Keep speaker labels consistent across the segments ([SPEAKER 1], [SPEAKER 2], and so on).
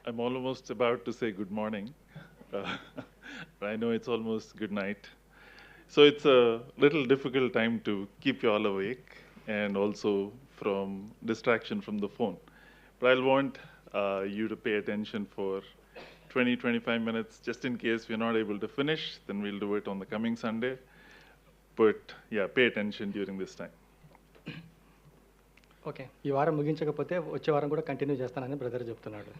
[SPEAKER 1] I'm almost about to say good morning. Uh, I know it's almost good night. So it's a little difficult time to keep you all awake and also from distraction from the phone. But I'll want you to pay attention for 20-25 minutes just in case we're not able to finish, then we'll do it on the coming Sunday. But yeah, pay attention during this time.
[SPEAKER 2] Okay. ఈ వారం ముగించకపోతే వచ్చే వారం కూడా continue చేస్తానని brother చెప్తున్నాడు.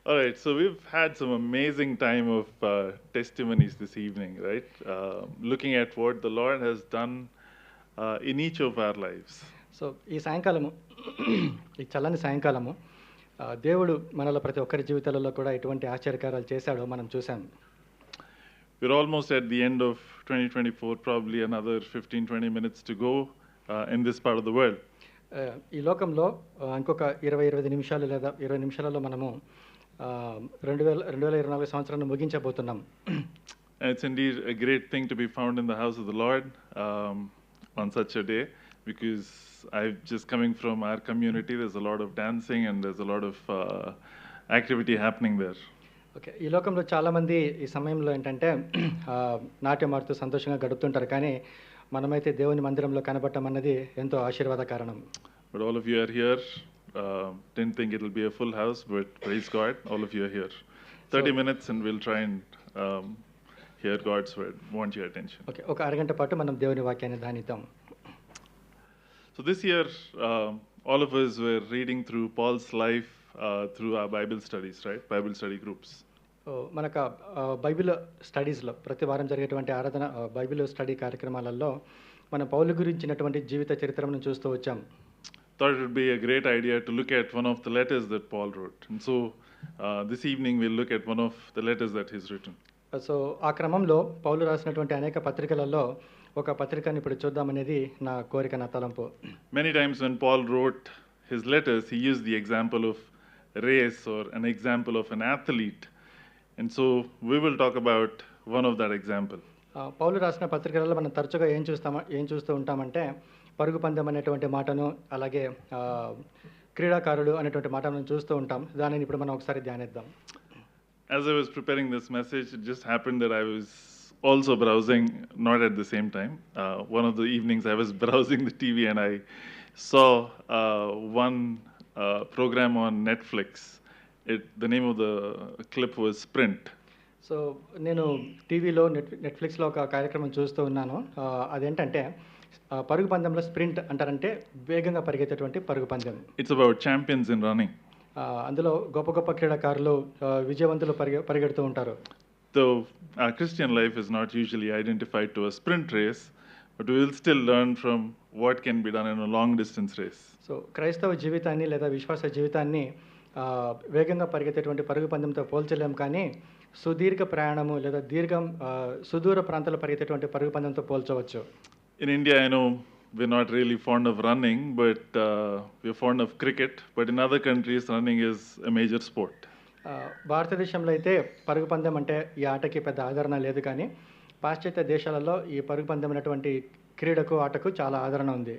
[SPEAKER 1] All right, so we've had some amazing time of testimonies this evening, right? Looking at what the Lord has done in each of our lives.
[SPEAKER 2] So ఈ సాయంకాలము ఈ చల్లని సాయంకాలము దేవుడు మనలో ప్రతి ఒక్కరి జీవితాలలో కూడా ఎటువంటి ఆశ్చర్యకారాలు చేశాడో మనం చూసాం.
[SPEAKER 1] We're almost at the end of 2024, probably another 15-20 minutes to go in this part of the world.
[SPEAKER 2] ఈ లోకంలో ఇంకొక 20-25 నిమిషాలు లేదా 20 నిమిషాలలో మనము 2024 సంవత్సరాన్ని ముగించబోతున్నాం.
[SPEAKER 1] It's indeed a great thing to be found in the house of the Lord on such a day, because I'm just coming from our community. There's a lot of dancing and there's a lot of activity happening there.
[SPEAKER 2] Okay. ఈ లోకంలో చాలామంది ఈ సమయంలో ఏంటంటే నాట్యం ఆడుతూ సంతోషంగా గడుపుతుంటారు, కానీ మనమైతే దేవుని మందిరంలో కనబడటం అన్నది ఎంతో ఆశీర్వాద కారణం.
[SPEAKER 1] But all of you are here. Didn't think it'll be a full house, but praise God, all of you are here. 30 minutes and we'll try and hear God's word. Want your attention.
[SPEAKER 2] Okay. ఒక అరగంట పాటు మనం దేవుని వాక్యాన్ని ధ్యానిద్దాం.
[SPEAKER 1] So this year, all of us were reading through Paul's life through our Bible studies, right? Bible study groups.
[SPEAKER 2] మనకు Bible స్టడీస్లో ప్రతి వారం జరిగేటువంటి ఆరాధన బైబిల్ స్టడీ కార్యక్రమాలలో మన పౌలు గురించినటువంటి జీవిత చరిత్రను చూస్తూ వచ్చాం.
[SPEAKER 1] Thought it would be a great idea to look at one of the letters that Paul wrote. And so this evening we'll look at one of the letters that he's written.
[SPEAKER 2] So ఆ క్రమంలో పౌలు రాసినటువంటి అనేక పత్రికలలో ఒక పత్రికను ఇప్పుడు చూద్దామనేది నా కోరిక, నా తలంపు.
[SPEAKER 1] Many times when Paul wrote his letters, he used the example of a race or an example of an athlete. And so we will talk about one of that example.
[SPEAKER 2] పౌలు రాసిన పత్రికలలో మనం తరచుగా ఏం చూస్తూ ఉంటామంటే పరుగు పందెం అనేటువంటి మాటను, అలాగే క్రీడాకారుడు అనేటువంటి మాట మనం చూస్తూ ఉంటాం. దానిని ఇప్పుడు మనం ఒకసారి ధ్యానిద్దాం.
[SPEAKER 1] As I was preparing this message, it just happened that I was also browsing, not at the same time. One of the evenings I was browsing the TV and I saw one program on Netflix. The name of the clip was Sprint.
[SPEAKER 2] So నేను టీవీలో నెట్ఫ్లిక్స్లో ఒక కార్యక్రమం చూస్తూ ఉన్నాను. అదేంటంటే పరుగు పందెంలో స్ప్రింట్ అంటారంటే వేగంగా పరిగెత్తేటువంటి పరుగు పందెం.
[SPEAKER 1] It's about champions in running.
[SPEAKER 2] అందులో గొప్ప గొప్ప క్రీడాకారులు విజయవంతులు పరిగెడుతూ ఉంటారు.
[SPEAKER 1] So our Christian life is not usually identified to a sprint race, but we will still learn from what can be done in a long distance race.
[SPEAKER 2] So క్రైస్తవ జీవితాన్ని లేదా విశ్వాస జీవితాన్ని వేగంగా పరిగెత్తేటువంటి పరుగు పందెంతో పోల్చలేం, కానీ సుదీర్ఘ ప్రయాణము లేదా సుదూర ప్రాంతాల్లో పరిగెత్తేటువంటి పరుగు పందెంతో పోల్చవచ్చు.
[SPEAKER 1] In India, I know we're not really fond of running, but we're fond of cricket. But in other countries, running is a major sport.
[SPEAKER 2] భారతదేశంలో అయితే పరుగు పందెం అంటే ఈ ఆటకి పెద్ద ఆదరణ లేదు, కానీ పాశ్చాత్య దేశాలలో ఈ పరుగు పందెం అనేటువంటి క్రీడకు ఆటకు చాలా ఆదరణ ఉంది.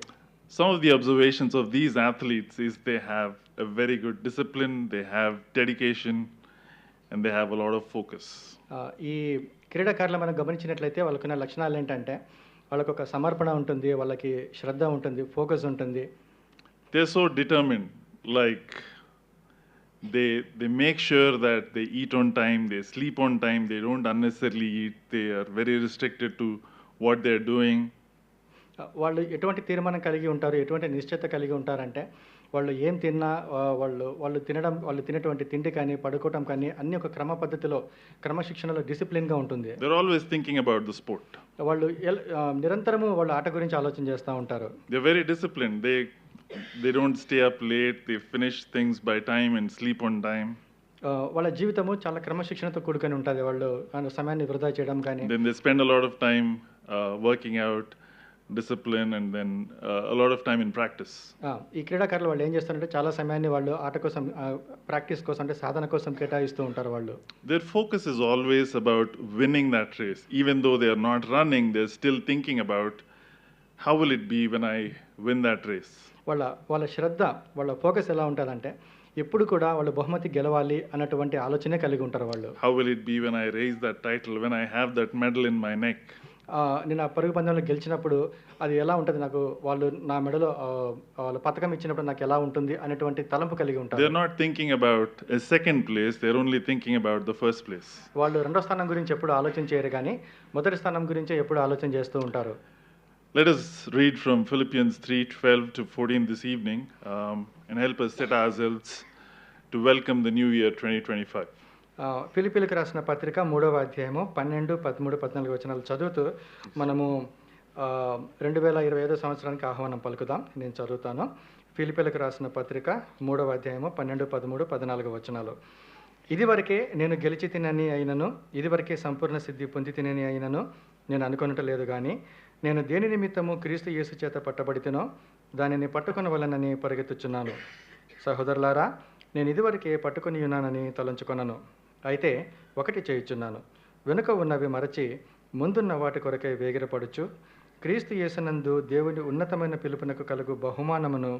[SPEAKER 1] Some of the observations of these athletes is they have a very good discipline, they have dedication, and they have a lot of focus.
[SPEAKER 2] ఈ క్రీడాకారులు మనం గమనించినట్లయితే వాళ్ళకున్న లక్షణాలు ఏంటంటే వాళ్ళకు ఒక సమర్పణ ఉంటుంది, వాళ్ళకి శ్రద్ధ ఉంటుంది, ఫోకస్ ఉంటుంది.
[SPEAKER 1] They're so determined, like they make sure that they eat on time, they sleep on time, they don't unnecessarily eat, they are very restricted to what they're doing.
[SPEAKER 2] వాళ్ళు ఎటువంటి తీర్మానం కలిగి ఉంటారు, ఎటువంటి నిశ్చయత కలిగి ఉంటారంటే వాళ్ళు ఏం తిన్నా వాళ్ళు తినేటువంటి తిండి కానీ పడుకోవటం కానీ అన్ని ఒక క్రమ పద్ధతిలో క్రమశిక్షణలో డిసిప్లిన్గా ఉంటుంది.
[SPEAKER 1] They're always thinking about the sport.
[SPEAKER 2] వాళ్ళు నిరంతరము వాళ్ళు ఆట గురించి ఆలోచన చేస్తూ ఉంటారు.
[SPEAKER 1] They're very disciplined. They don't stay up late, they finish things by time and sleep on time.
[SPEAKER 2] వాళ్ళ జీవితము చాలా క్రమశిక్షణతో కూడుకొని ఉంటుంది. వాళ్ళు సమయాన్ని వృధా చేయడం కానీ.
[SPEAKER 1] Then they spend a lot of time working out, discipline, and then a lot of time in practice.
[SPEAKER 2] ఈ క్రీడాకారులు వాళ్ళు ఏం చేస్తారంటే చాలా సమయాన్ని వాళ్ళు ఆట కోసం, ప్రాక్టీస్ కోసం, అంటే సాధన కోసం కేటాయిస్తూ ఉంటారు. వాళ్ళు
[SPEAKER 1] Their focus is always about winning that race. Even though they are not running, they're still thinking about how will it be when I win that race.
[SPEAKER 2] వాళ్ళ శ్రద్ధ, వాళ్ళ ఫోకస్ ఎలా ఉంటుందంటే ఎప్పుడు కూడా వాళ్ళు బహుమతి గెలవాలి అన్నటువంటి ఆలోచనే కలిగి ఉంటారు వాళ్ళు.
[SPEAKER 1] How will it be when I raise that title, when I have that medal in my neck?
[SPEAKER 2] నేను ఆ పరుగు పందెంలో గెలిచినప్పుడు అది ఎలా ఉంటుంది నాకు, వాళ్ళు నా మెడలో వాళ్ళు పతకం ఇచ్చినప్పుడు నాకు ఎలా ఉంటుంది అనేటువంటి తలంపు కలిగి ఉంటారు.
[SPEAKER 1] They're not thinking about a second place, they're only thinking about the first place.
[SPEAKER 2] వాళ్ళు రెండో స్థానం గురించి ఎప్పుడు ఆలోచన చేయరు కానీ మొదటి స్థానం గురించే ఎప్పుడు ఆలోచన చేస్తూ ఉంటారు.
[SPEAKER 1] Let us read from Philippians 3:12 to 14 this evening and help us set ourselves to welcome the new year 2025.
[SPEAKER 2] ఫిలిప్పీలకు రాసిన పత్రిక 3వ అధ్యాయము 12, 13, 14 వచనాలు చదువుతూ మనము 2025 సంవత్సరానికి ఆహ్వానం పలుకుదాం. నేను చదువుతాను. ఫిలిప్పీలకు రాసిన పత్రిక 3వ అధ్యాయము 12, 13, 14 వచనాలు. ఇదివరకే నేను గెలిచి తినని అయినను, ఇదివరకే సంపూర్ణ సిద్ధి పొంది తినని అయినను నేను అనుకొనట లేదు కానీ నేను దేని నిమిత్తము క్రీస్తు యేసు చేత పట్టబడితేనో దానిని పట్టుకొనవలనని పరిగెత్తుచున్నాను. సహోదరులారా, నేను ఇదివరకే పట్టుకొని ఉన్నానని తలంచుకొనను. అయితే ఒకటి చేయుచున్నాను, వెనుక ఉన్నవి మరచి ముందున్న వాటి కొరకై వేగిరపడుచు క్రీస్తు యేసునందు దేవుని ఉన్నతమైన పిలుపునకు కలుగు బహుమానమును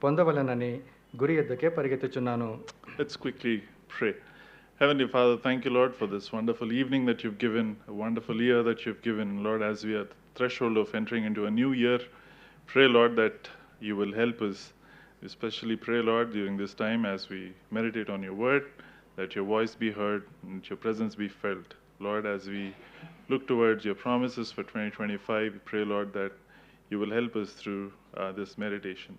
[SPEAKER 2] పొందవలనని గురి ఎద్దకే పరిగెత్తుచున్నాను.
[SPEAKER 1] Let's quickly pray. Heavenly Father, thank you, Lord, for this wonderful evening that you've given, a wonderful year that you've given. Lord, as we are at the threshold of entering into a new year, pray, Lord, that you will help us. Especially pray, Lord, during this time as we meditate on your word, that your voice be heard and your presence be felt. Lord, as we look towards your promises for 2025, we pray, Lord, that you will help us through this meditation.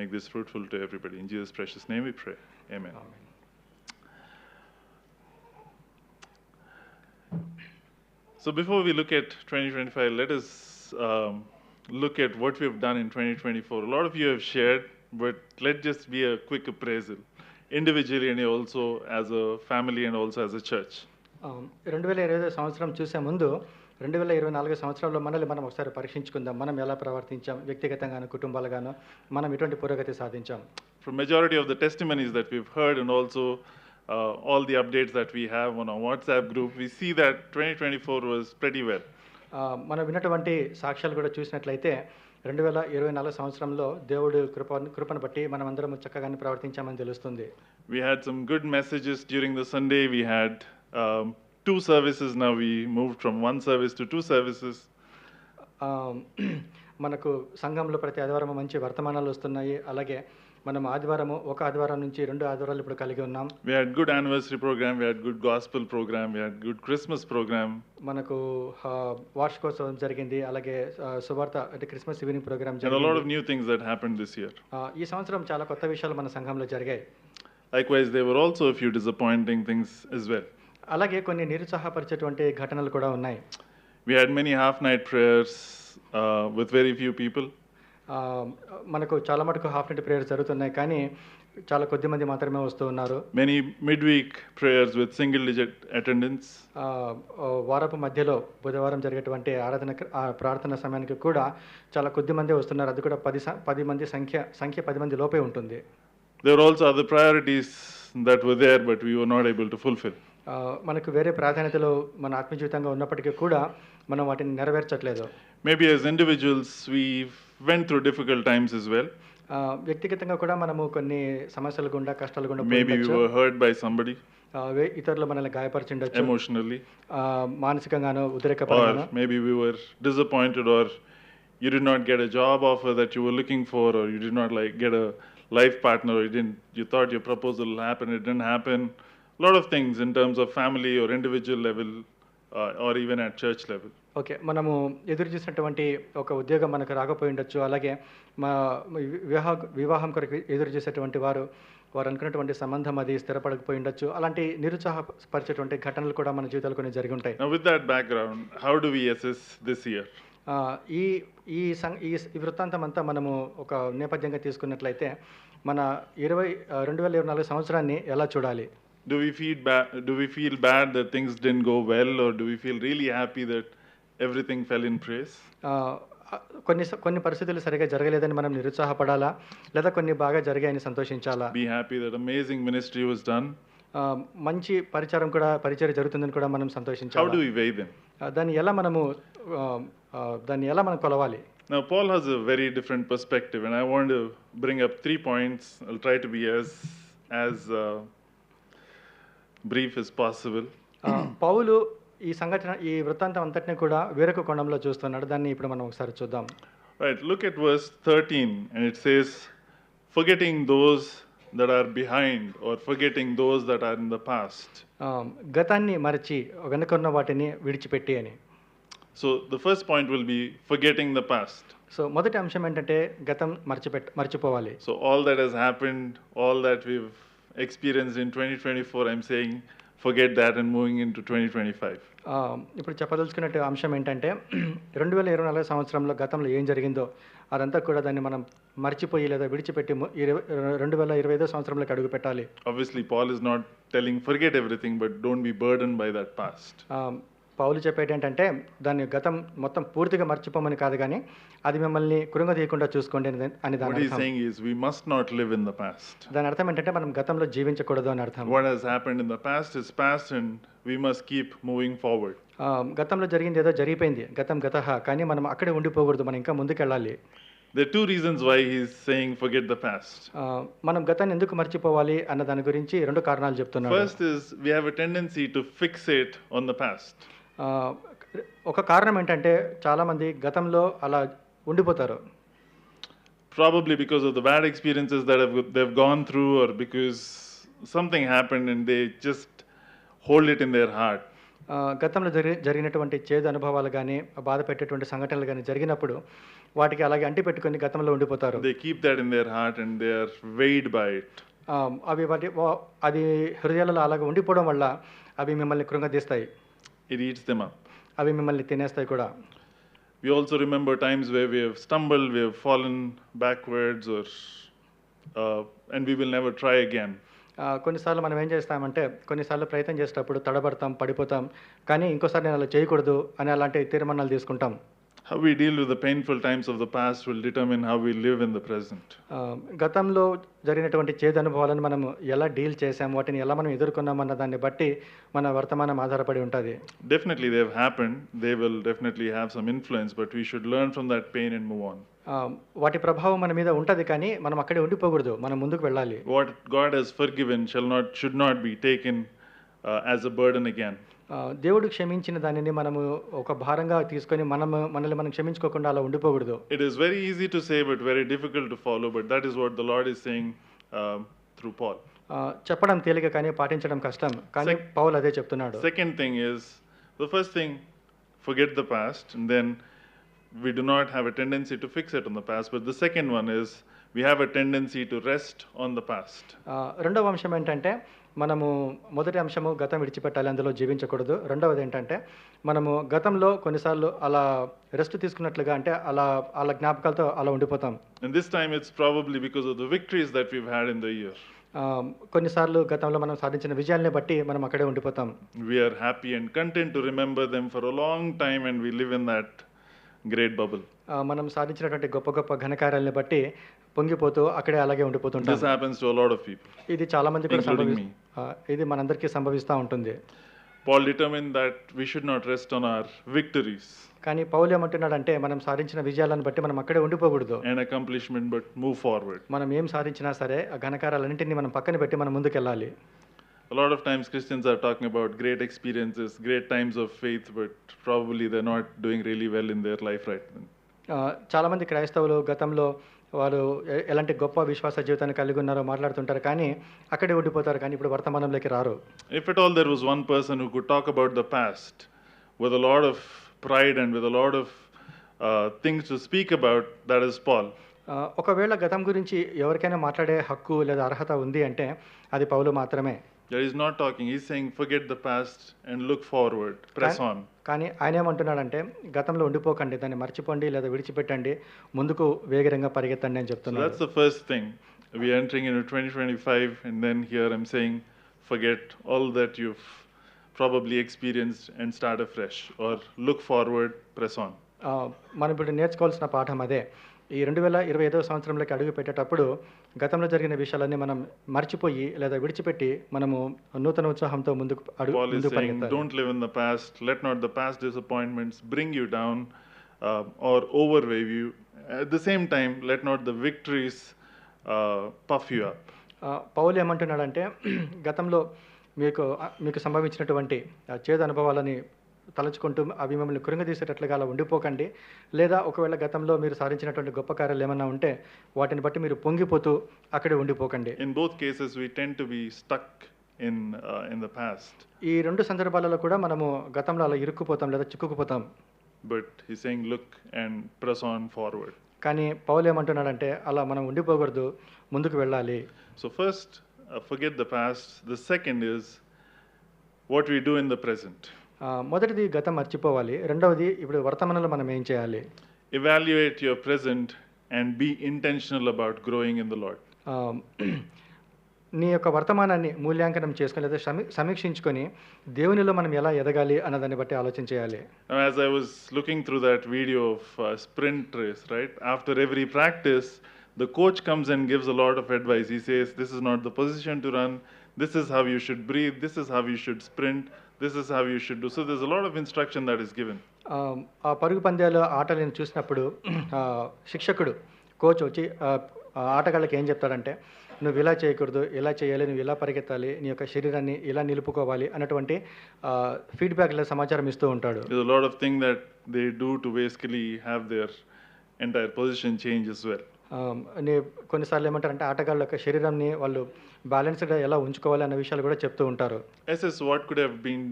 [SPEAKER 1] Make this fruitful to everybody. In Jesus' precious name we pray. Amen.
[SPEAKER 2] Amen.
[SPEAKER 1] So before we look at 2025, let us look at what we've done in 2024. A lot of you have shared, but let's just be a quick appraisal, individually and also as a family and also as a church.
[SPEAKER 2] 2025 సంవత్సరం చూసే ముందు 2024 సంవత్సరంలో మనల్ని మనం ఒకసారి పరీక్షించుకుందాం. మనం ఎలా ప్రవర్తించాం, వ్యక్తిగతంగాను కుటుంబాలుగాను మనం ఎటువంటి పురోగతి సాధించాం.
[SPEAKER 1] From majority of the testimonies that we've heard and also all the updates that we have on our WhatsApp group, we see that 2024 was pretty well.
[SPEAKER 2] మనం విన్నటువంటి సాక్ష్యాలు కూడా చూసినట్లయితే 2024 సంవత్సరంలో దేవుడు కృపను బట్టి మనం అందరం చక్కగానే ప్రవర్తించామని తెలుస్తుంది.
[SPEAKER 1] We had some good messages during the Sunday. We had 2 services. Now we moved from 1 service to 2 services.
[SPEAKER 2] మనకు సంఘంలో ప్రతి ఆదివారం మంచి వర్తమానాలు వస్తున్నాయి. అలాగే మనం ఒక ఆదివారం నుంచి 2 ఆదివారాలు ఇప్పుడు కలిగి ఉన్నాం.
[SPEAKER 1] We had good anniversary program, we had good gospel program, we had good Christmas program.
[SPEAKER 2] మనకు వార్షికోత్సవం జరిగింది, అలాగే సువార్త అంటే క్రిస్మస్ ఈవినింగ్ ప్రోగ్రామ్ జరిగింది.
[SPEAKER 1] And a lot of new things that happened this year.
[SPEAKER 2] ఈ సంవత్సరం చాలా కొత్త విషయాలు మన సంఘంలో జరిగాయి.
[SPEAKER 1] Likewise, there were also a few disappointing things as well.
[SPEAKER 2] అలాగే కొన్ని నిరుత్సాహపరిచేటువంటి ఘటనలు కూడా ఉన్నాయి.
[SPEAKER 1] We had many half-night prayers with very few people.
[SPEAKER 2] మనకు చాలా మటుకు హాఫ్ నైట్ ప్రేయర్స్ జరుగుతున్నాయి, కానీ చాలా కొద్ది మంది మాత్రమే వస్తూ ఉన్నారు.
[SPEAKER 1] Many midweek prayers with single-digit attendance.
[SPEAKER 2] వారపు మధ్యలో బుధవారం జరిగేటువంటి ప్రార్థన సమయానికి కూడా చాలా కొద్ది మంది వస్తున్నారు. అది కూడా 10 మంది సంఖ్య 10 మంది లోపే ఉంటుంది.
[SPEAKER 1] There were also other priorities that were there, but we were not able to fulfill.
[SPEAKER 2] మనకు వేరే ప్రాధాన్యతలు మన ఆత్మీయ జీవితంగా ఉన్నప్పటికీ కూడా మనం వాటిని నెరవేర్చట్లేదు.
[SPEAKER 1] Maybe as individuals we went through difficult times as well.
[SPEAKER 2] వ్యక్తిగతంగా కూడా మనము కొన్ని సమస్యల గుండా కష్టాల గుండా
[SPEAKER 1] Maybe we were hurt by somebody.
[SPEAKER 2] ఇతరులు మనల్ని గాయపరిచిండొచ్చు,
[SPEAKER 1] emotionally.
[SPEAKER 2] మానసికంగాను ఉద్రేకపరంగాను.
[SPEAKER 1] Or maybe we were disappointed, or you did not get a job offer that you were looking for, or you did not get a life partner, or you thought your proposal will happen, it didn't happen. A lot of things in terms of family or individual level, or even at church level.
[SPEAKER 2] Okay, మనము ఎదురు చూసినటువంటి ఒక ఉద్యోగం మనకు రాకపోయి ఉండొచ్చు, అలాగే మా వివాహం కొరకు ఎదురు చూసేటువంటి వారు అనుకున్నటువంటి సంబంధం అది స్థిరపడకపోయి ఉండొచ్చు. అలాంటి నిరుత్సాహపరిచేటువంటి ఘటనలు కూడా మన జీవితాలు కొన్ని జరిగి ఉంటాయి.
[SPEAKER 1] Now with that background, how do we assess this year?
[SPEAKER 2] ఈ వృత్తాంతం అంతా మనము ఒక నేపథ్యంగా తీసుకున్నట్లయితే మన 2024 సంవత్సరాన్ని ఎలా చూడాలి?
[SPEAKER 1] Do we feel bad that things didn't go well, or do we feel really happy that everything fell in place?
[SPEAKER 2] కొన్ని పరిస్థితులు సరిగా జరగలేదని మనం నిరుత్సాహపడాలా, లేదా కొన్ని బాగా జరిగాయని సంతోషించాలా?
[SPEAKER 1] Be happy that amazing ministry was done.
[SPEAKER 2] మంచి పరిచర్య జరుగుతుందని కూడా మనం సంతోషించాలి.
[SPEAKER 1] How do we weigh them?
[SPEAKER 2] దాన్ని ఎలా మనం కొలవాలి?
[SPEAKER 1] Now Paul has a very different perspective, and I want to bring up 3 points. I'll try to be as as brief as possible.
[SPEAKER 2] పౌలు ఈ సంఘటన ఈ వృత్తాంతం అంతటిని కూడా వేరొక కోణంలో చూస్తున్నాడు. దాన్ని ఇప్పుడు మనం ఒకసారి చూద్దాం.
[SPEAKER 1] Right, look at verse 13, and it says, forgetting those that are behind, or forgetting those that are in the past.
[SPEAKER 2] గతాన్ని మరచి వెనుకున్న వాటిని విడిచిపెట్టి అని.
[SPEAKER 1] So the first point will be forgetting the past.
[SPEAKER 2] So మొదటి అంశం ఏంటంటే గతం మర్చిపోవాలి.
[SPEAKER 1] So all that has happened, all that we've experienced in 2024, I'm saying forget that and moving into 2025.
[SPEAKER 2] ఇప్పుడు చెప్పదలుచుకున్న అంశం ఏంటంటే 2024 సంవత్సరంలో గతంలో ఏం జరిగిందో అదంతా కూడా దాన్ని మనం మర్చిపోయి లేదా విడిచిపెట్టి 2025 సంవత్సరంలోకి అడుగు పెట్టాలి.
[SPEAKER 1] Obviously Paul is not telling forget everything, but don't be burdened by that past.
[SPEAKER 2] పౌలు చెప్పేది ఏంటంటే దాన్ని గతం మొత్తం పూర్తిగా మర్చిపోమని కాదు, కానీ అది మిమ్మల్ని కృంగదీయకుండా చూసుకోండి అని దాని
[SPEAKER 1] What he's saying is we must not live in the past.
[SPEAKER 2] దాని అర్థం ఏంటంటే మనం గతంలో జీవించకూడదు అని అర్థం.
[SPEAKER 1] What has happened in the past is past and we must keep moving forward.
[SPEAKER 2] గతంలో జరిగింది ఏదో జరిగిపోయింది, గతం గతః, కానీ మనం అక్కడే ఉండిపోకూడదు, మనం ఇంకా ముందుకెళ్ళాలి.
[SPEAKER 1] There are two reasons why he's saying forget the past.
[SPEAKER 2] మనం గతాన్ని ఎందుకు మర్చిపోవాలి అన్న దాని గురించి రెండు కారణాలు చెప్తున్నాడు.
[SPEAKER 1] First is we have a tendency to fixate on the past.
[SPEAKER 2] ఒక కారణం ఏంటంటే చాలా మంది గతంలో అలా ఉండిపోతారు.
[SPEAKER 1] Probably because of the bad experiences that they've gone through, or because something happened and they just hold it in their heart.
[SPEAKER 2] గతంలో జరిగినటువంటి చేదు అనుభవాలు కానీ బాధ పెట్టేటువంటి సంఘటనలు కానీ జరిగినప్పుడు వాటికి అలాగే అంటి పెట్టుకొని గతంలో ఉండిపోతారు.
[SPEAKER 1] They keep that in their heart and they are weighed by it.
[SPEAKER 2] అవి అది హృదయాలలో అలాగే ఉండిపోవడం వల్ల అవి మిమ్మల్ని కృంగదీస్తాయి.
[SPEAKER 1] It eats them up.
[SPEAKER 2] అవి మిమ్మల్ని తినేస్తాయి కూడా.
[SPEAKER 1] We also remember times where we have stumbled, we have fallen backwards, or and we will never try again.
[SPEAKER 2] కొన్నిసార్లు మనం ఏం చేస్తామంటే కొన్నిసార్లు ప్రయత్నం చేసేటప్పుడు తడబడతాం, పడిపోతాం, కానీ ఇంకోసారి నేను అలా చేయకూడదు అని అలాంటి తీర్మానాలు తీసుకుంటాం.
[SPEAKER 1] How we deal with the painful times of the past will determine how we live in the present.
[SPEAKER 2] గతంలో జరిగినటువంటి చేదు అనుభవాలను మనం ఎలా డీల్ చేసాం, వాటిని ఎలా మనం ఎదుర్కొన్నామన్న దాన్ని బట్టి మన వర్తమానం ఆధారపడి ఉంటుంది.
[SPEAKER 1] Definitely they have happened, they will definitely have some influence, but we should learn from that pain and move on.
[SPEAKER 2] వాటి ప్రభావం మన మీద ఉంటుంది, కానీ మనం అక్కడే ఉండిపోకూడదు, మనం ముందుకు వెళ్ళాలి.
[SPEAKER 1] What God has forgiven should not be taken as a burden again.
[SPEAKER 2] దేవుడు క్షమించిన దానిని మనము ఒక భారంగా తీసుకొని మనల్ని మనం క్షమించుకోకుండా అలా ఉండిపోకూడదు.
[SPEAKER 1] It is very easy to say but very difficult to follow, but that is what the Lord is saying through Paul.
[SPEAKER 2] చెప్పడం తేలిక కానీ పాటించడం కష్టం, కానీ పౌలు అదే చెప్తున్నాడు.
[SPEAKER 1] Second thing is, the first thing, forget the past, and then we do not have a tendency to fix it on the past, but the second one is we have a tendency to rest on the past.
[SPEAKER 2] రెండవ అంశం ఏంటంటే మనము మొదటి అంశము గతం విడిచిపెట్టాలి, అందులో జీవించకూడదు. రెండవది ఏంటంటే మనము గతంలో కొన్నిసార్లు అలా రెస్ట్ తీసుకున్నట్లుగా అంటే అలా జ్ఞాపకాలతో అలా ఉండిపోతాం.
[SPEAKER 1] And this time it's probably because of the victories that we've had in the year.
[SPEAKER 2] కొన్నిసార్లు గతంలో మనం సాధించిన విజయాల్ని బట్టి మనం అక్కడే ఉండిపోతాం.
[SPEAKER 1] We are happy and content to remember them for a long time and we live in that great bubble.
[SPEAKER 2] మనం సాధించినటువంటి గొప్ప గొప్ప ఘనకార్యాలను బట్టి పొంగిపోతూ అక్కడే అలాగే ఉండిపోతుంటాం.
[SPEAKER 1] This happens to a lot of people.
[SPEAKER 2] ఇది చాలా మంది కూడా ఇది మనందరికీ సంభవిస్తూ ఉంటుంది.
[SPEAKER 1] Paul determined that we should not rest on our victories.
[SPEAKER 2] కానీ పౌలు ఏమంటున్నాడంటే మనం సాధించిన విజయాలను బట్టి మనం అక్కడే ఉండిపోకూడదు.
[SPEAKER 1] An accomplishment, but move forward.
[SPEAKER 2] మనం ఏం సాధించినా సరే ఆ ఘనకార్యాలన్నింటినీ మనం పక్కన పెట్టి మనం ముందుకెళ్ళాలి.
[SPEAKER 1] A lot of times Christians are talking about great experiences, great times of faith, but probably they're not doing really well in their life right now.
[SPEAKER 2] చాలా మంది క్రైస్తవులు గతంలో వారు ఎలాంటి గొప్ప విశ్వాస జీవితాన్ని కలిగి ఉన్నారో మాట్లాడుతుంటారు, కానీ అక్కడే ఉండిపోతారు, కానీ ఇప్పుడు వర్తమానంలోకి రారు.
[SPEAKER 1] If at all there was one person who could talk about the past with a lot of pride and with a lot of things to speak about, that is Paul.
[SPEAKER 2] ఒకవేళ గతం గురించి ఎవరికైనా మాట్లాడే హక్కు లేదా అర్హత ఉంది అంటే అది పౌలు మాత్రమే.
[SPEAKER 1] He is not talking, he is saying forget the past and look forward, press on.
[SPEAKER 2] కానీ ఆయన ఏమంటున్నాడంటే గతంలో ఉండిపోకండి, దాన్ని మర్చిపోండి లేదా విడిచిపెట్టండి, ముందుకు వేగంగా పరిగెత్తండి అని చెప్తున్నాడు.
[SPEAKER 1] So that's the first thing. We are entering into 2025 and then here I'm saying forget all that you've probably experienced and start afresh, or look forward, press on.
[SPEAKER 2] మనం ఇప్పుడు నేర్చుకోవాల్సిన పాఠం అదే. ఈ 2025 సంవత్సరంలోకి అడుగు పెట్టేటప్పుడు గతంలో జరిగిన విషయాలన్నీ మనం మర్చిపోయి లేదా విడిచిపెట్టి మనము నూతన ఉత్సాహంతో ముందుకు
[SPEAKER 1] పరిగెత్తాలి. Don't live in the past. Let not the past disappointments bring you down or overwhelm you. At the same time, let not the victories puff you up.
[SPEAKER 2] పౌలు ఏమంటున్నాడంటే గతంలో మీకు సంభవించినటువంటి చేదు అనుభవాలని తలుచుకుంటూ అవి మిమ్మల్ని కృంగదీసేటట్లుగా అలా ఉండిపోకండి. లేదా ఒకవేళ గతంలో మీరు సాధించినటువంటి గొప్ప కార్యాలు ఏమన్నా ఉంటే వాటిని బట్టి మీరు పొంగిపోతూ అక్కడే ఉండిపోకండి.
[SPEAKER 1] In both cases, we tend to be stuck in the past.
[SPEAKER 2] ఈ 2 సందర్భాలలో కూడా మనము గతంలో అలా ఇరుక్కుపోతాం లేదా చిక్కుకుపోతాం.
[SPEAKER 1] But he's saying, look and press on forward.
[SPEAKER 2] కానీ పౌలు ఏమంటున్నాడంటే అలా మనం ఉండిపోకూడదు, ముందుకు వెళ్ళాలి.
[SPEAKER 1] So first, forget the past. The second is what we do in the present.
[SPEAKER 2] మొదటిది గతం మర్చిపోవాలి. రెండవది ఇప్పుడు వర్తమానంలో మనం ఏం చేయాలి?
[SPEAKER 1] Evaluate your present and be intentional about growing in the Lord.
[SPEAKER 2] నీ యొక్క వర్తమానాన్ని మూల్యాంకనం చేసుకొని లేదా సమీక్షించుకొని దేవునిలో మనం ఎలా ఎదగాలి అన్నదాన్ని బట్టి ఆలోచన చేయాలి.
[SPEAKER 1] As I was looking through that video of sprint race, right? After every practice, the coach comes and gives a lot of advice. He says, this is not the position to run. This is how you should breathe. This is how you should sprint. This is how you should do. So there's a lot of instruction that is given.
[SPEAKER 2] ఆ పరుగు పందాలు ఆటలను చూసినప్పుడు శిక్షకుడు coach వచ్చి ఆటగాళ్ళకి ఏం చెప్తాడంటే నువ్వు ఇలా చేయకూడదు, ఇలా చేయాలి, నువ్వు ఇలా పరిగెత్తాలి, నీ యొక్క శరీరాన్ని ఇలా నిలుపుకోవాలి అన్నటువంటి ఫీడ్బ్యాక్ల సమాచారం ఇస్తూ ఉంటాడు.
[SPEAKER 1] There's a lot of things that they do to basically have their entire position change as well.
[SPEAKER 2] కొన్నిసార్లు ఏమంటారంటే ఆటగాళ్ళ యొక్క శరీరాన్ని వాళ్ళు బ్యాలెన్స్గా ఎలా ఉంచుకోవాలి అన్న విషయాలు కూడా చెప్తూ ఉంటారు.
[SPEAKER 1] What could have been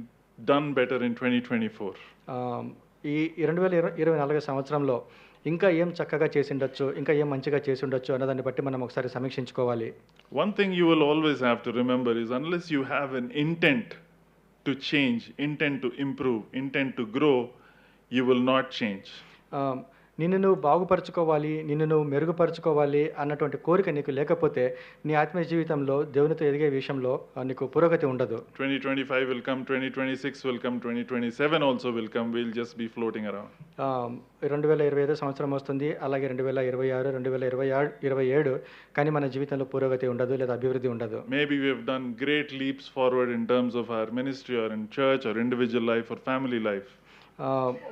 [SPEAKER 1] done better in 2024?
[SPEAKER 2] ఈ 2024 సంవత్సరంలో ఇంకా ఏం చక్కగా చేసి ఉండొచ్చు, ఇంకా ఏం మంచిగా చేసి ఉండొచ్చు అన్నదాన్ని బట్టి మనం ఒకసారి సమీక్షించుకోవాలి.
[SPEAKER 1] One thing you will always have to remember is unless you have an intent to change, intent to improve, intent to grow, you will not change.
[SPEAKER 2] నిన్ను నువ్వు బాగుపరచుకోవాలి, నిన్ను నువ్వు మెరుగుపరచుకోవాలి అన్నటువంటి కోరిక నీకు లేకపోతే నీ ఆత్మీయ జీవితంలో దేవునితో ఎదిగే విషయంలో నీకు పురోగతి ఉండదు.
[SPEAKER 1] 2025 will come, 2026 will come, 2027 also will come. We'll just be floating around.
[SPEAKER 2] 2025 సంవత్సరం వస్తుంది, అలాగే 2026, 2027 కానీ మన జీవితంలో పురోగతి ఉండదు లేదా అభివృద్ధి ఉండదు.
[SPEAKER 1] Maybe we have done great leaps forward in terms of our ministry or in church or individual life or family life.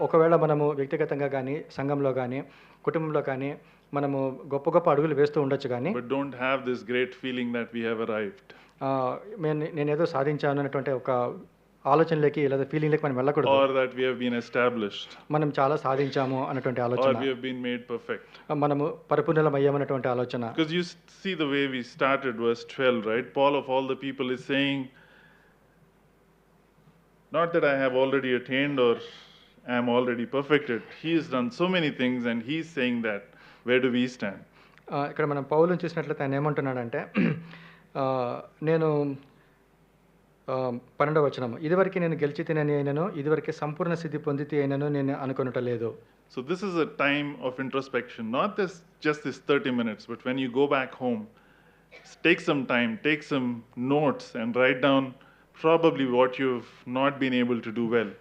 [SPEAKER 2] ఒకవేళ మనము వ్యక్తిగతంగా కానీ సంఘంలో కానీ కుటుంబంలో కానీ మనము గొప్ప గొప్ప అడుగులు వేస్తూ ఉండొచ్చు కానీ
[SPEAKER 1] but don't have this great feeling that we have arrived.
[SPEAKER 2] నేనేదో సాధించాను అన్నటువంటి ఒక ఆలోచనలోకి లేదా ఫీలింగ్లోకి మనం వెళ్ళకూడదు.
[SPEAKER 1] Or that we have been established.
[SPEAKER 2] మనం చాలా సాధించాము అన్నటువంటి ఆలోచన.
[SPEAKER 1] Or we have been made perfect.
[SPEAKER 2] మనము పరిపూర్ణమయ్యామన్నటువంటి ఆలోచన.
[SPEAKER 1] Because you see the way we started verse 12, right? Paul of all the people is saying, not that I have already attained or I am already perfected. He has done so many things and he is saying that. Where do we stand?
[SPEAKER 2] ఇక్కడ మనం పౌలుని చూసినట్లయితే ఆయన ఏమంటున్నాడంటే నేను 12వ వచనం ఇదివరకు నేను గెలిచి తినని అయినను ఇదివరకే సంపూర్ణ సిద్ధి పొందితి అయినను నేను అనుకొనుటలేదు.
[SPEAKER 1] So this is a time of introspection, not just this 30 minutes, but when you go back home, take some time, take some notes and write down probably what you've not been able to do well.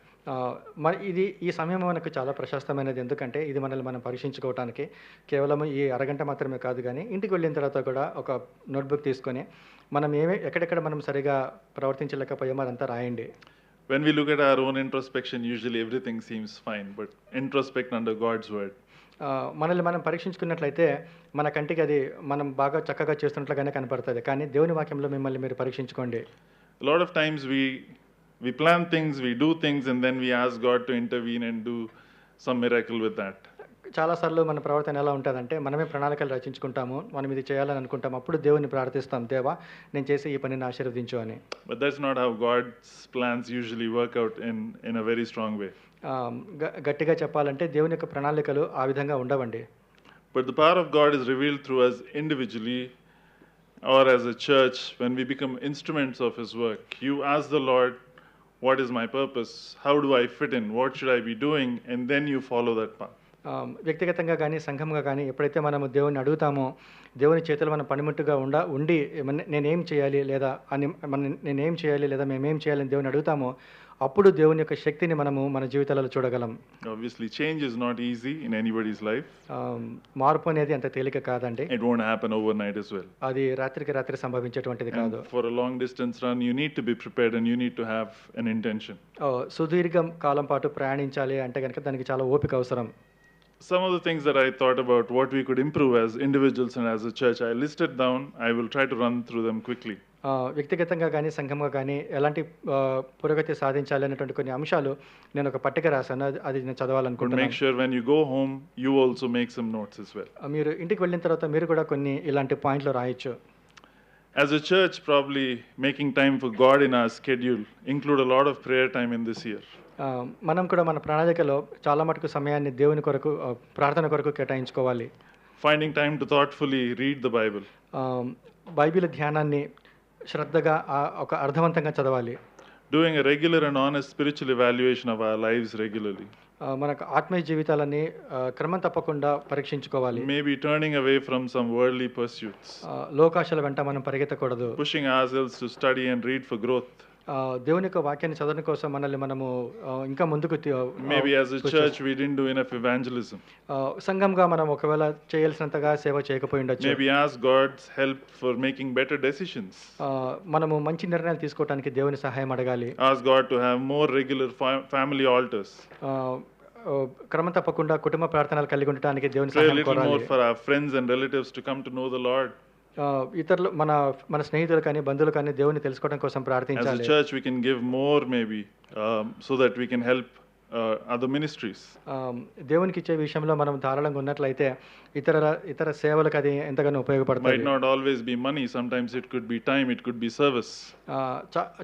[SPEAKER 2] ఈ సమయం మనకు చాలా ప్రశస్తమైనది, ఎందుకంటే ఇది మనల్ని మనం పరీక్షించుకోవడానికి కేవలం ఈ అరగంట మాత్రమే కాదు, కానీ ఇంటికి వెళ్ళిన తర్వాత కూడా ఒక నోట్బుక్ తీసుకొని మనం ఎక్కడెక్కడ మనం సరిగా ప్రవర్తించలేకపోయామో అదంతా రాయండి.
[SPEAKER 1] When we look at our own introspection, usually everything seems fine, but introspect under God's word.
[SPEAKER 2] మనల్ని మనం పరీక్షించుకున్నట్లయితే మన కంటికి అది మనం బాగా చక్కగా చేస్తున్నట్లుగానే కనపడుతుంది, కానీ దేవుని వాక్యంలో మిమ్మల్ని మీరు పరీక్షించుకోండి.
[SPEAKER 1] A lot of times we plan things, we do things, and then we ask God to intervene and do some miracle with that.
[SPEAKER 2] చాలాసార్లు మన ప్రవర్తన ఎలా ఉంటుందంటే మనమే ప్రణాళికలు రచించుకుంటాము, మనం ఇది చేయాలని అనుకుంటాం, అప్పుడు దేవుని ప్రార్థిస్తాం, దేవా నేను చేసి ఈ పనిని ఆశీర్వదించు అని.
[SPEAKER 1] But that's not how God's plans usually work out in a very strong way.
[SPEAKER 2] గట్టిగా చెప్పాలంటే దేవుని యొక్క ప్రణాళికలు ఆ విధంగా ఉండవండి.
[SPEAKER 1] But the power of God is revealed through us individually or as a church when we become instruments of His work. You ask the Lord, what is my purpose? How do I fit in? What should I be doing? And then you follow that path.
[SPEAKER 2] వ్యక్తిగతంగా కానీ సంఘంగా కానీ ఎప్పుడైతే మనము దేవుని అడుగుతామో, దేవుని చేతులు మన పనిముట్టుగా ఉండి నేనేం చేయాలి లేదా నేనేం చేయాలి లేదా మేమేం చేయాలని దేవుని అడుగుతామో అప్పుడు దేవుని యొక్క శక్తిని మనము మన జీవితాలలో చూడగలం.
[SPEAKER 1] Obviously change is not easy in anybody's life.
[SPEAKER 2] మార్పు అనేది అంత తేలిక కాదండి.
[SPEAKER 1] It won't happen overnight as well.
[SPEAKER 2] అది రాత్రికి రాత్రి సంభవించేటువంటిది కాదు.
[SPEAKER 1] For a long distance run you need to be prepared and you need to have an intention.
[SPEAKER 2] సుదీర్ఘ కాలం పాటు ప్రయాణించాలి అంటే కనుక దానికి చాలా ఓపిక అవసరం.
[SPEAKER 1] some of the things that I thought about what we could improve as individuals and as a church, I listed down. I will try to run through them quickly.
[SPEAKER 2] వ్యక్తిగతంగా కానీ సంఘంగా కానీ ఎలాంటి పురోగతి సాధించాలి అనేటువంటి కొన్ని అంశాలు నేను ఒక పట్టిక రాశాను. అది నేను
[SPEAKER 1] But
[SPEAKER 2] చదవాలనుకుంటున్నాను.
[SPEAKER 1] make sure when you go home, you also make some notes as well.
[SPEAKER 2] మీరు ఇంటికి వెళ్ళిన తర్వాత మీరు కూడా కొన్ని ఇలాంటి పాయింట్లు రాయొచ్చు.
[SPEAKER 1] As a church, probably making time for God in our schedule include a lot of prayer time in this year.
[SPEAKER 2] మనం కూడా మన ప్రణాళికలో చాలా మటుకు సమయాన్ని దేవుని కొరకు ప్రార్థన కొరకు కేటాయించుకోవాలి.
[SPEAKER 1] Finding time to thoughtfully read the Bible.
[SPEAKER 2] Bible ధ్యానాన్ని శ్రద్ధగా ఒక అర్థవంతంగా చదవాలి.
[SPEAKER 1] Doing a regular and honest spiritual evaluation of our lives regularly.
[SPEAKER 2] మనకు ఆత్మీయ జీవితాలని క్రమం తప్పకుండా పరీక్షించుకోవాలి.
[SPEAKER 1] Maybe turning away from some worldly pursuits.
[SPEAKER 2] లోకాశల వెంట మనం పరిగెత్తకూడదు.
[SPEAKER 1] Pushing ourselves to study and read for growth.
[SPEAKER 2] దేవుని యొక్క వాక్యాన్ని చదవడం కోసం మనల్ని మనము ఇంకా ముందుకు
[SPEAKER 1] Maybe as a church we didn't do enough evangelism.
[SPEAKER 2] సంఘంగా మనం ఒకవేళ చేయాల్సినంతగా సేవ చేయకపోయి ఉండొచ్చు.
[SPEAKER 1] Maybe ask God's help for making better decisions.
[SPEAKER 2] మనము మంచి నిర్ణయాలు తీసుకోవడానికి దేవుని సహాయం అడగాలి.
[SPEAKER 1] Ask God to have more regular family altars.
[SPEAKER 2] క్రమం తప్పకుండా కుటుంబ ప్రార్థనలు కలిగి ఉండటానికి దేవుని
[SPEAKER 1] Pray a
[SPEAKER 2] సహాయం
[SPEAKER 1] little more
[SPEAKER 2] కోరాలి.
[SPEAKER 1] for our friends and relatives to come to know the Lord.
[SPEAKER 2] ఇతరులు మన స్నేహితులు కానీ బంధువులు కానీ దేవుని తెలుసుకోవడం కోసం
[SPEAKER 1] As
[SPEAKER 2] ప్రార్థించాలి.
[SPEAKER 1] a church we can give more maybe so that we can help other ministries.
[SPEAKER 2] దేవునికి ఇచ్చే విషయంలో మనం ధారాళంగా ఉన్నట్లయితే ఇతర సేవలకు అది ఎంతగానో
[SPEAKER 1] Might
[SPEAKER 2] ఉపయోగపడుతుంది.
[SPEAKER 1] not always be money, sometimes it could be time, it could be service.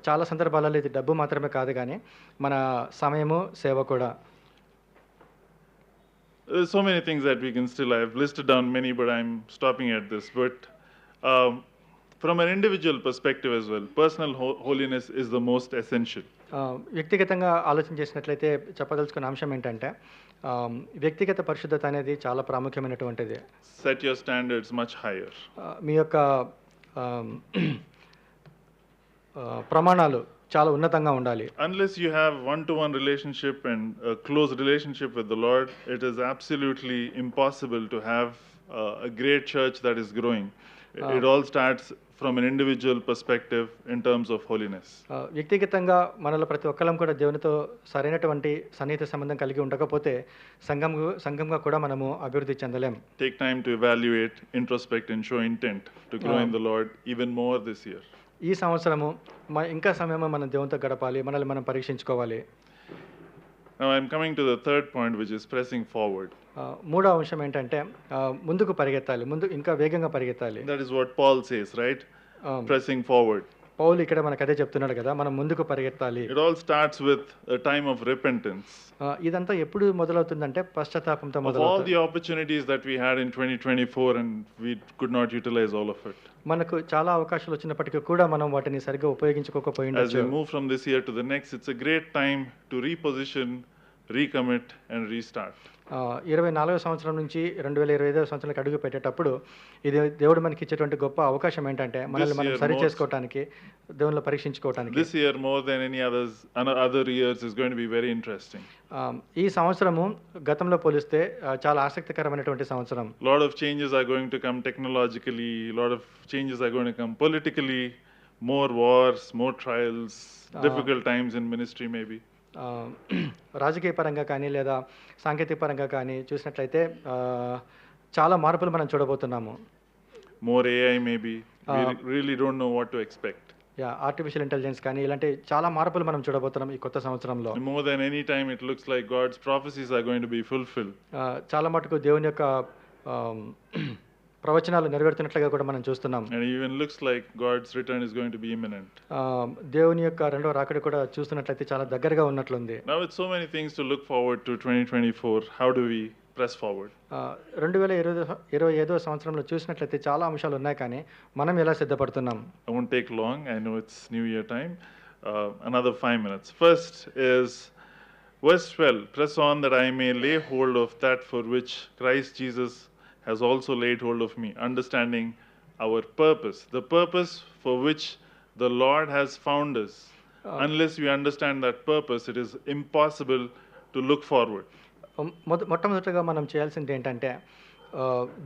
[SPEAKER 2] చాలా సందర్భాలలో ఇది డబ్బు మాత్రమే కాదు కానీ మన సమయము సేవ కూడా.
[SPEAKER 1] There's so many things that we can still, I've listed down many, but I'm stopping at this. But from an individual perspective as well, personal holiness is the most essential.
[SPEAKER 2] వ్యక్తిగతంగా ఆలోచన చేసినట్లయితే చెప్పదలుచుకున్న అంశం ఏంటంటే వ్యక్తిగత పరిశుద్ధత అనేది చాలా ప్రాముఖ్యమైనటువంటిది.
[SPEAKER 1] Set your standards much higher.
[SPEAKER 2] మీ యొక్క ప్రమాణాలు చాలా ఉన్నతంగా ఉండాలి.
[SPEAKER 1] Unless you have one-to-one relationship and a close relationship with the Lord, it is absolutely impossible to have a great church that is growing. It all starts from an individual perspective in terms of holiness.
[SPEAKER 2] వ్యక్తిగతంగా మనలో ప్రతి ఒక్కరం కూడా దేవునితో సరైనటువంటి సన్నిహిత సంబంధం కలిగి ఉండకపోతే సంఘంగా కూడా మనము అభివృద్ధి చెందలేం.
[SPEAKER 1] Take time to evaluate, introspect and show intent to grow in the Lord even more this year.
[SPEAKER 2] ఈ సంవత్సరము ఇంకా సమయము మనం దేవునితో గడపాలి, మనల్ని మనం పరీక్షించుకోవాలి.
[SPEAKER 1] Now I'm coming to the third point, which is pressing forward.
[SPEAKER 2] మూడో అంశం ఏంటంటే ముందుకు పరిగెత్తాలి, ఇంకా వేగంగా పరిగెత్తాలి.
[SPEAKER 1] That is what Paul says, right? Pressing forward.
[SPEAKER 2] పౌలు ఇక్కడ మనకు అదే చెప్తున్నాడు కదా, మనం ముందుకు పరిగెత్తాలి.
[SPEAKER 1] It all starts with a time of repentance.
[SPEAKER 2] ఇదంతా ఎప్పుడు మొదలవుతుందంటే పశ్చాత్తాపంతో
[SPEAKER 1] Of all
[SPEAKER 2] మొదలవుతుంది.
[SPEAKER 1] the opportunities that we had in 2024 and we could not utilize all of it.
[SPEAKER 2] మనకు చాలా అవకాశాలు వచ్చినప్పటికీ కూడా మనం వాటిని సరిగ్గా ఉపయోగించుకోకపోయి
[SPEAKER 1] As
[SPEAKER 2] ఉండొచ్చు.
[SPEAKER 1] we move from this year to the next, it's a great time to reposition, recommit and restart.
[SPEAKER 2] 24వ సంవత్సరం నుంచి 2025వ సంవత్సరానికి అడుగు పెట్టేటప్పుడు ఇది దేవుడు మనకి ఇచ్చేటువంటి గొప్ప అవకాశం ఏంటంటే మనల్ని మనం సరి చేసుకోవడానికి, దేవునిలో పరీక్షించుకోవడానికి.
[SPEAKER 1] This year more than any other years is going to be very interesting.
[SPEAKER 2] ఈ సంవత్సరము గతంలో పోలిస్తే చాలా ఆసక్తికరమైనటువంటి సంవత్సరం.
[SPEAKER 1] Lot of changes are going to come technologically, lot of changes are going to come politically, more wars, more trials, difficult times in ministry maybe.
[SPEAKER 2] రాజకీయ పరంగా కానీ లేదా సాంకేతిక పరంగా కానీ చూసినట్లయితే చాలా మార్పులు మనం చూడబోతున్నాము.
[SPEAKER 1] More AI maybe. We really don't know what to expect.
[SPEAKER 2] Artificial intelligence కానీ ఇలాంటి చాలా మార్పులు మనం చూడబోతున్నాం ఈ కొత్త సంవత్సరంలో.
[SPEAKER 1] More than any time it looks like God's prophecies are going to be fulfilled.
[SPEAKER 2] చాలా మటుకు దేవుని యొక్క ప్రవచనాలు నెరవేరుతున్నట్లుగా కూడా మనం చూస్తున్నాం.
[SPEAKER 1] And it even looks like God's return is going to be imminent.
[SPEAKER 2] దేవుని యొక్క రెండవ రాకడ కూడా చూస్తున్నట్లయితే చాలా దగ్గరగా ఉన్నట్లుంది.
[SPEAKER 1] Now with so many things to look forward to 2024, how do we press forward?
[SPEAKER 2] 2025వ సంవత్సరంలో చూసినట్లయితే చాలా అంశాలు ఉన్నాయి కానీ మనం ఎలా సిద్ధపడుతున్నాం?
[SPEAKER 1] I won't take long. I know it's New Year time. Another 5 minutes. First is verse 12. Press on that I may lay hold of that for which Christ Jesus has also laid hold of me, understanding our purpose, the purpose for which the Lord has found us. Unless we understand that purpose, it is impossible to look forward.
[SPEAKER 2] మొట్టమొదటిగా మనం చేయాల్సింది ఏంటంటే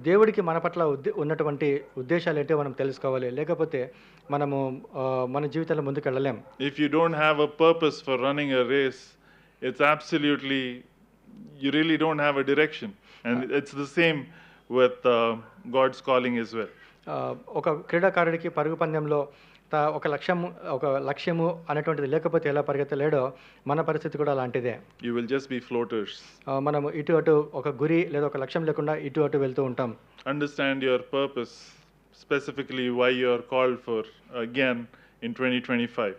[SPEAKER 2] దేవుడికి మన పట్ల ఉన్నటువంటి ఉద్దేశాలు ఏంటో మనం తెలుసుకోవాలి, లేకపోతే మనము మన జీవితంలో ముందుకు వెళ్ళలేం.
[SPEAKER 1] If you don't have a purpose for running a race, it's absolutely, you really don't have a direction. And it's the same with God's calling as well.
[SPEAKER 2] ఒక క్రీడాకారుడికి పరుగు పందెంలో ఒక లక్ష్యము అనేటువంటిది లేకపోతే ఎలా పరిగెత్తలేడో మన పరిస్థితి కూడా అలాంటిదే.
[SPEAKER 1] You will just be floaters.
[SPEAKER 2] మనము ఇటు అటు ఒక గురి లేదా ఒక లక్ష్యం లేకుండా ఇటు అటు వెళ్తూ ఉంటాం.
[SPEAKER 1] Understand your purpose, specifically why you are called for again in 2025.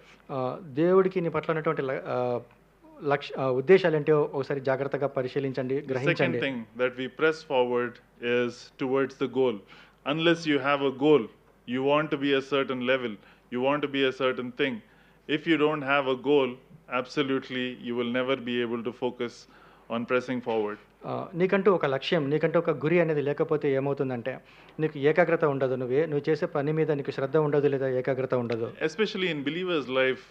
[SPEAKER 2] దేవుడికి నీ పట్ల ఉన్నటువంటి ఉద్దేశాలు ఏంటో ఒకసారి జాగ్రత్తగా పరిశీలించండి, గ్రహించండి.
[SPEAKER 1] Second thing that we press forward is towards the goal. Unless you have a goal, you want to be a certain level, you want to be a certain thing. If you don't have a goal, absolutely you will never be able to focus on pressing forward.
[SPEAKER 2] నీకంటూ ఒక లక్ష్యం, నీకంటూ ఒక గురి అనేది లేకపోతే ఏమవుతుందంటే నీకు ఏకాగ్రత ఉండదు, నువ్వు చేసే పని మీద నీకు శ్రద్ధ ఉండదు లేదా ఏకాగ్రత ఉండదు.
[SPEAKER 1] Especially in believers' life,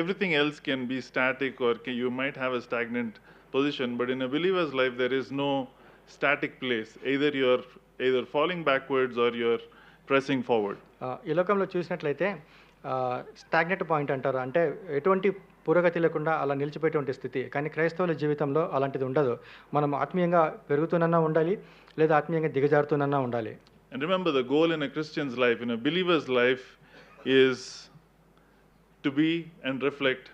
[SPEAKER 1] everything else can be static or you might have a stagnant position, but in a believer's life there is no static place. Either you're falling backwards or you're pressing forward.
[SPEAKER 2] ఈ లోకంలో చూసినట్లయితే stagnate point అంటారు, అంటే ఎటువంటి పురోగతి లేకుండా అలా నిలిచిపోయేటువంటి స్థితి. కానీ క్రైస్తవుల జీవితంలో అలాంటిది ఉండదు. మనం ఆత్మీయంగా పెరుగుతున్నా ఉండాలి లేదా ఆత్మీయంగా దిగజారుతున్నా ఉండాలి.
[SPEAKER 1] And remember, the goal in a Christian's life, in a believer's life, is to be and reflect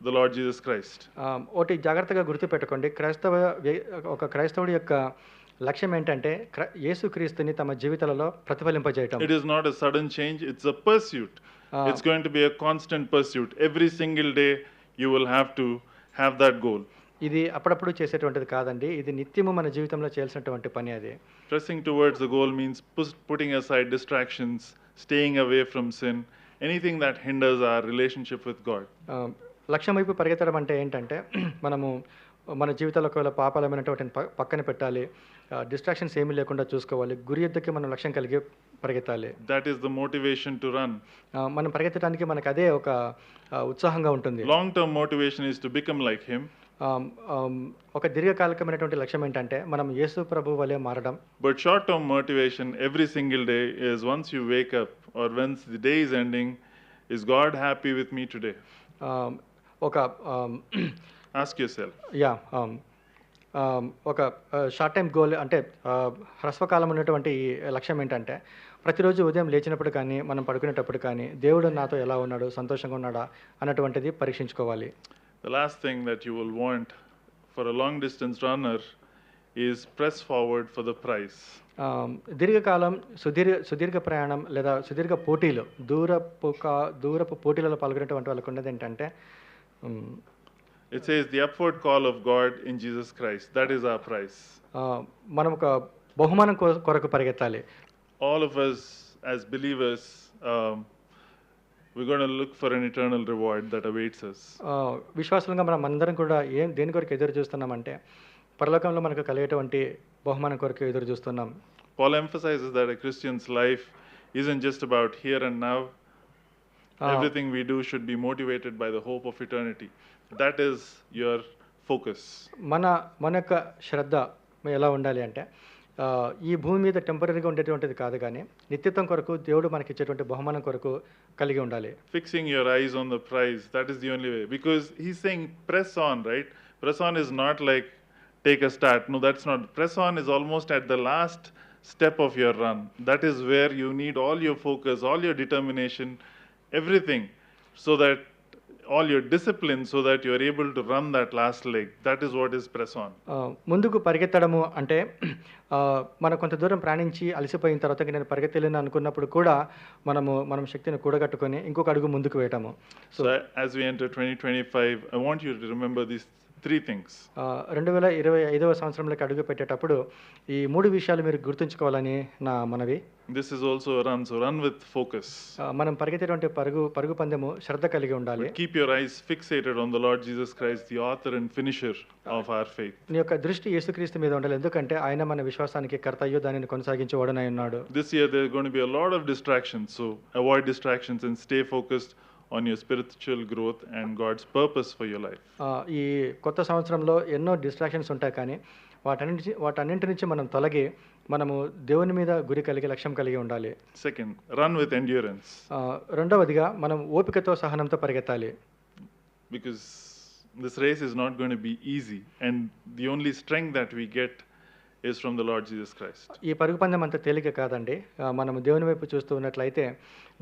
[SPEAKER 1] the Lord Jesus Christ.
[SPEAKER 2] ఒకటి జాగ్రత్తగా గుర్తుపెట్టుకోండి, ఒక క్రైస్తవుడి యొక్క లక్ష్యం ఏంటంటే యేసుక్రీస్తుని తమ జీవితాలలో ప్రతిఫలింపజేయటం.
[SPEAKER 1] It is not a sudden change, it's a pursuit. It's going to be a constant pursuit. Every single day you will have to have that goal.
[SPEAKER 2] ఇది అప్పుడప్పుడు చేసేటువంటిది కాదండి, ఇది నిత్యము మన జీవితంలో చేయాల్సినటువంటి పని. అది
[SPEAKER 1] pressing towards the goal means putting aside distractions, staying away from sin, anything that hinders our relationship with God.
[SPEAKER 2] లక్ష్యం వైపు పరిగెత్తడం అంటే ఏంటంటే మనము మన జీవితాల్లో ఒకవేళ పాపాలమైనటువంటి పక్కన పెట్టాలి, డిస్ట్రాక్షన్స్ ఏమీ లేకుండా చూసుకోవాలి, గురి ఎద్దకి మనం లక్ష్యం కలిగి పరిగెత్తాలి.
[SPEAKER 1] That is the motivation to run.
[SPEAKER 2] మనం పరిగెత్తడానికి మనకు అదే ఒక ఉత్సాహంగా ఉంటుంది.
[SPEAKER 1] Long term motivation is to become like him.
[SPEAKER 2] ఒక దీర్ఘకాలికమైనటువంటి లక్ష్యం ఏంటంటే మనం యేసు ప్రభు వలె మారడం.
[SPEAKER 1] But short term motivation every single day is once you wake up or once the day is ending, is God happy with me today?
[SPEAKER 2] ఒక
[SPEAKER 1] ask yourself.
[SPEAKER 2] ఒక short time goal అంటే హ్రస్వకాలం ఉన్నటువంటి లక్ష్యం ఏంటంటే ప్రతిరోజు ఉదయం లేచినప్పుడు కానీ మనం పడుకునేటప్పుడు కానీ దేవుడు నాతో ఎలా ఉన్నాడు, సంతోషంగా ఉన్నాడా అన్నటువంటిది పరీక్షించుకోవాలి.
[SPEAKER 1] The last thing that you will want for a long distance runner is press forward for the prize.
[SPEAKER 2] దీర్ఘకాలం సుదీర్ఘ ప్రయాణం లేదా సుదీర్ఘ పోటీలు దూరపు పోటీలలో పాల్గొనేటువంటి వాళ్ళకు ఉన్నది ఏంటంటే
[SPEAKER 1] it says the upward call of God in Jesus Christ. That is our prize.
[SPEAKER 2] మనం ఒక బహుమానం కొరకు పరిగెత్తాలి.
[SPEAKER 1] All of us as believers, we're going to look for an eternal reward that awaits us.
[SPEAKER 2] విశ్వాసులుగా మనం అందరం కూడా దేని కొరకు ఎదురు చూస్తున్నామంటే పరలోకంలో మనకు కలిగేటువంటి బహుమానం కొరకు ఎదురు చూస్తున్నాం.
[SPEAKER 1] Paul emphasizes that a Christian's life isn't just about here and now. Everything we do should be motivated by the hope of eternity. That is your focus.
[SPEAKER 2] మన యొక్క శ్రద్ధ ఎలా ఉండాలి అంటే ఈ భూమి మీద టెంపరీగా ఉండేటువంటిది కాదు కానీ నిత్యత్వం కొరకు దేవుడు మనకి ఇచ్చేటువంటి బహుమానం కొరకు కలిగి ఉండాలి.
[SPEAKER 1] Fixing your eyes on the prize, that is the only way. Because he's saying press on, right? Press on is not like take a start. No, that's not. Press on is almost at the last step of your run. That is where you need all your focus, all your determination, everything, so that all your discipline, so that you are able to run that last leg. That is what is press on.
[SPEAKER 2] ముందుకు పరిగెత్తడము అంటే మనం కొంత దూరం ప్రయాణించి అలసిపోయిన తర్వాత నేను పరిగెత్తలేను అనుకున్నప్పుడు కూడా మనం శక్తిని కూడగట్టుకొని ఇంకొక అడుగు ముందుకు వేయటము.
[SPEAKER 1] So as we enter 2025, I want you to remember these three things.
[SPEAKER 2] 2025వ సంవత్సరంలోకి అడుగు పెట్టేటప్పుడు ఈ మూడు విషయాలు మీరు గుర్తుంచుకోవాలని నా మనవి.
[SPEAKER 1] This is also a run, so run with focus.
[SPEAKER 2] మనం పరిగెత్తేటువంటి పరుగు పందెము శ్రద్ధ కలిగి ఉండాలి.
[SPEAKER 1] But keep your eyes fixated on the Lord Jesus Christ, the author and finisher of our faith.
[SPEAKER 2] నీ యొక్క దృష్టి యేసుక్రీస్తు మీద ఉండాలి, ఎందుకంటే ఆయన మన విశ్వాసానికి కర్తయ్యో దానిని కొనసాగించేవాడనై ఉన్నాడు.
[SPEAKER 1] This year there are going to be a lot of distractions, so avoid distractions and stay focused on your spiritual growth and God's purpose for your life.
[SPEAKER 2] ఈ కొత్త సంవత్సరంలో ఎన్నో డిస్ట్రాక్షన్స్ ఉంటాయి, కానీ వాటన్నింటి నుంచి మనం తొలగి మనము దేవుని మీద గురి కలిగి లక్ష్యం కలిగి ఉండాలి.
[SPEAKER 1] Second, run with endurance.
[SPEAKER 2] రెండవదిగా మనం ఓపికతో సహనంతో పరిగెత్తాలి.
[SPEAKER 1] Because This race is not going to be easy, and the only strength that we get is from the Lord Jesus Christ.
[SPEAKER 2] ఈ పరుగు పందెం అంత తేలిక కాదండి. మనము దేవుని వైపు చూస్తూ ఉన్నట్లయితే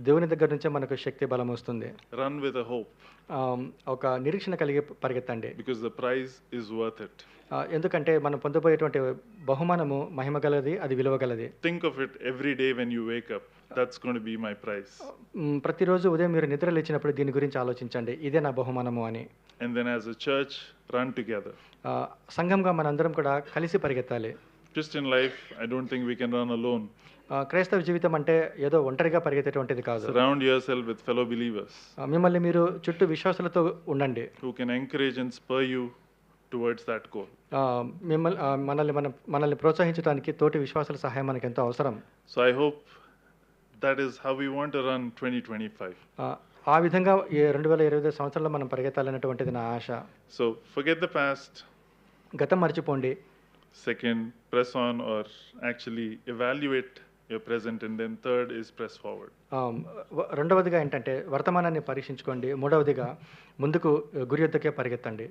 [SPEAKER 2] దేవుని దగ్గర నుంచే మనకు శక్తి బలం వస్తుంది.
[SPEAKER 1] Run with a hope,
[SPEAKER 2] ఒక నిరీక్షణ కలిగి పరిగెత్తండి.
[SPEAKER 1] because the prize is worth it.
[SPEAKER 2] ఎందుకంటే మనం పొందబోయేటువంటి బహుమానము మహిమ గలది, అది విలువ గలది.
[SPEAKER 1] Think of it every day when you wake up. That's going to be my prize.
[SPEAKER 2] ప్రతిరోజు ఉదయం మీరు నిద్ర లేచినప్పుడు దీని గురించి ఆలోచించండి, ఇదే నా బహుమానము అని.
[SPEAKER 1] And then as a church, run together.
[SPEAKER 2] సంఘంగా మనందరం కూడా కలిసి పరిగెత్తాలి.
[SPEAKER 1] Christian life, I don't think we can run alone.
[SPEAKER 2] క్రైస్తవ జీవితం అంటే ఏదో ఒంటరిగా పరిగెత్తేటువంటిది కాదు.
[SPEAKER 1] Surround yourself with fellow believers
[SPEAKER 2] మిమ్మల్ని మీరు చుట్టూ విశ్వాసులతో ఉండండి.
[SPEAKER 1] who can encourage and spur you towards that goal.
[SPEAKER 2] మనల్ని ప్రోత్సహించడానికి తోటి విశ్వాసుల సహాయం మనకు ఎంతో అవసరం.
[SPEAKER 1] So I hope that is how we want to run 2025.
[SPEAKER 2] ఆ విధంగా 2025 సంవత్సరంలో మనం పరిగెత్తాలనేటువంటిది నా ఆశ.
[SPEAKER 1] So forget the past.
[SPEAKER 2] గతం మర్చిపోండి.
[SPEAKER 1] Second, press on, or actually evaluate your present, and then third is press forward.
[SPEAKER 2] రెండవదిగా ఏంటంటే వర్తమానాన్ని పరీక్షించుకోండి. మూడవదిగా ముందుకు గురి యొద్దకే పరిగెత్తండి.